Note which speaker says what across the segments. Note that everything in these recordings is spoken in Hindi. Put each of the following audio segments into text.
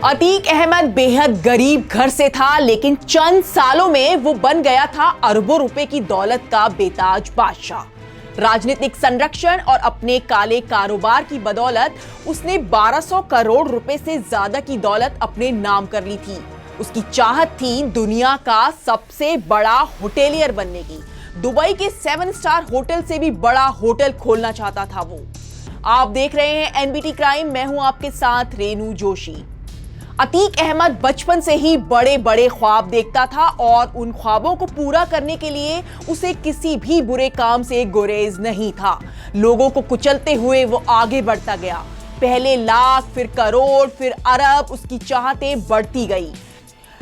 Speaker 1: अतीक अहमद बेहद गरीब घर से था, लेकिन चंद सालों में वो बन गया था अरबों रुपए की दौलत का बेताज बादशाह। राजनीतिक संरक्षण और अपने काले कारोबार की बदौलत उसने 1200 करोड़ रुपए से ज्यादा की दौलत अपने नाम कर ली थी। उसकी चाहत थी दुनिया का सबसे बड़ा होटेलियर बनने की। दुबई के 7 स्टार होटल से भी बड़ा होटल खोलना चाहता था वो। आप देख रहे हैं एनबीटी क्राइम, मैं हूं आपके साथ रेनू जोशी। अतीक अहमद बचपन से ही बड़े बड़े ख्वाब देखता था और उन ख्वाबों को पूरा करने के लिए उसे किसी भी बुरे काम से गुरेज नहीं था। लोगों को कुचलते हुए वो आगे बढ़ता गया। पहले लाख, फिर करोड़, फिर अरब, उसकी चाहतें बढ़ती गई।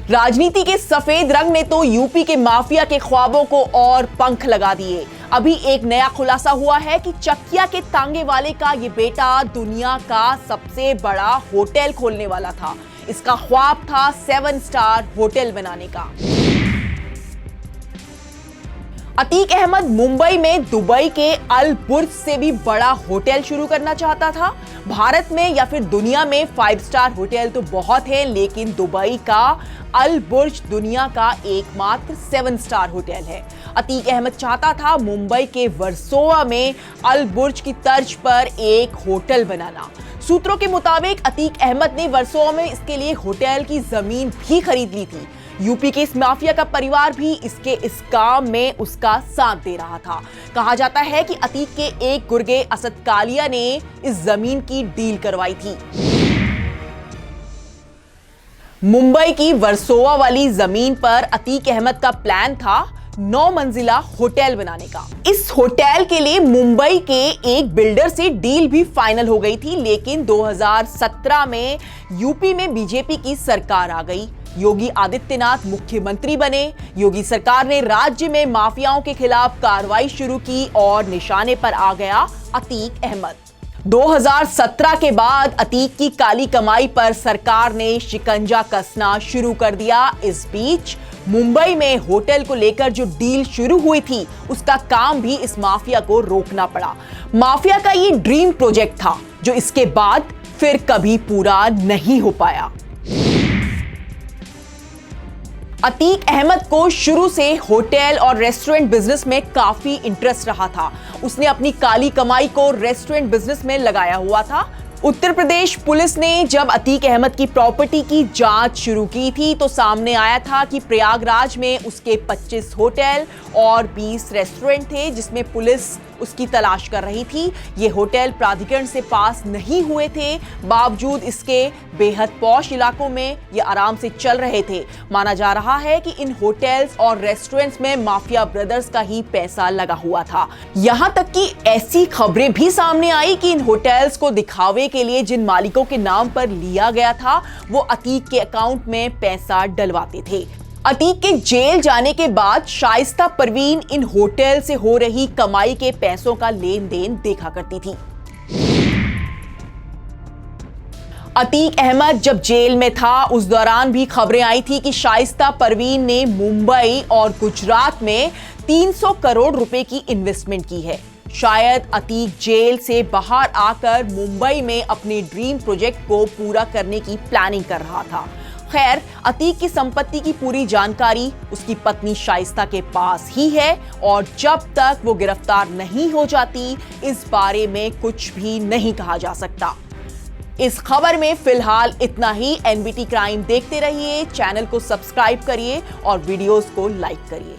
Speaker 1: राजनीति के सफेद रंग ने तो यूपी के माफिया के ख्वाबों को और पंख लगा दिए। अभी एक नया खुलासा हुआ है कि चकिया के तांगे वाले का ये बेटा दुनिया का सबसे बड़ा होटल खोलने वाला था। इसका ख्वाब था 7 स्टार होटल बनाने का। अतीक अहमद मुंबई में दुबई के अल बुर्ज से भी बड़ा होटल शुरू करना चाहता था। भारत में या फिर दुनिया में 5 स्टार होटल तो बहुत है, लेकिन दुबई का अल बुर्ज दुनिया का एकमात्र 7 स्टार होटल है। अतीक अहमद चाहता था मुंबई के वर्सोवा में अल बुर्ज की तर्ज पर एक होटल बनाना। सूत्रों के मुताबिक अतीक अहमद ने वर्सोवा में इसके लिए होटल की जमीन भी खरीद ली थी। यूपी के इस माफिया का परिवार भी इस काम में उसका साथ दे रहा था। कहा जाता है कि अतीक के एक गुर्गे असद कालिया ने इस जमीन की डील करवाई थी। मुंबई की वर्सोवा वाली जमीन पर अतीक अहमद का प्लान था 9 मंजिला होटल बनाने का। इस होटल के लिए मुंबई के एक बिल्डर से डील भी फाइनल हो गई थी, लेकिन 2017 में यूपी में बीजेपी की सरकार आ गई। योगी आदित्यनाथ मुख्यमंत्री बने। योगी सरकार ने राज्य में माफियाओं के खिलाफ कार्रवाई शुरू की और निशाने पर आ गया अतीक अहमद। 2017 के बाद अतीक की काली कमाई पर सरकार ने शिकंजा कसना शुरू कर दिया। इस बीच मुंबई में होटल को लेकर जो डील शुरू हुई थी, उसका काम भी इस माफिया को रोकना पड़ा। माफिया का ये ड्रीम प्रोजेक्ट था, जो इसके बाद फिर कभी पूरा नहीं हो पाया। अतीक अहमद को शुरू से होटल और रेस्टोरेंट बिजनेस में काफी इंटरेस्ट रहा था। उसने अपनी काली कमाई को रेस्टोरेंट बिजनेस में लगाया हुआ था। उत्तर प्रदेश पुलिस ने जब अतीक अहमद की प्रॉपर्टी की जांच शुरू की थी, तो सामने आया था कि प्रयागराज में उसके 25 होटल और 20 रेस्टोरेंट थे, जिसमें पुलिस उसकी तलाश कर रही थी। ये होटल प्राधिकरण से पास नहीं हुए थे, बावजूद इसके बेहद पॉश इलाकों में ये आराम से चल रहे थे। माना जा रहा है कि इन होटल्स और रेस्टोरेंट्स में माफिया ब्रदर्स का ही पैसा लगा हुआ था। यहां तक कि ऐसी खबरें भी सामने आई कि इन होटल्स को दिखावे के लिए जिन मालिकों के नाम पर लिया गया था, वो अतीक के अकाउंट में पैसा डलवाते थे। अतीक के जेल जाने के बाद शाइस्ता परवीन इन होटल से हो रही कमाई के पैसों का लेन देन देखा करती थी। अतीक अहमद जब जेल में था, उस दौरान भी खबरें आई थी कि शाइस्ता परवीन ने मुंबई और गुजरात में 300 करोड़ रुपए की इन्वेस्टमेंट की है। शायद अतीक जेल से बाहर आकर मुंबई में अपने ड्रीम प्रोजेक्ट को पूरा करने की प्लानिंग कर रहा था। खैर, अतीक की संपत्ति की पूरी जानकारी उसकी पत्नी शाइस्ता के पास ही है और जब तक वो गिरफ्तार नहीं हो जाती, इस बारे में कुछ भी नहीं कहा जा सकता। इस खबर में फिलहाल इतना ही। एनबीटी क्राइम देखते रहिए, चैनल को सब्सक्राइब करिए और वीडियोस को लाइक करिए।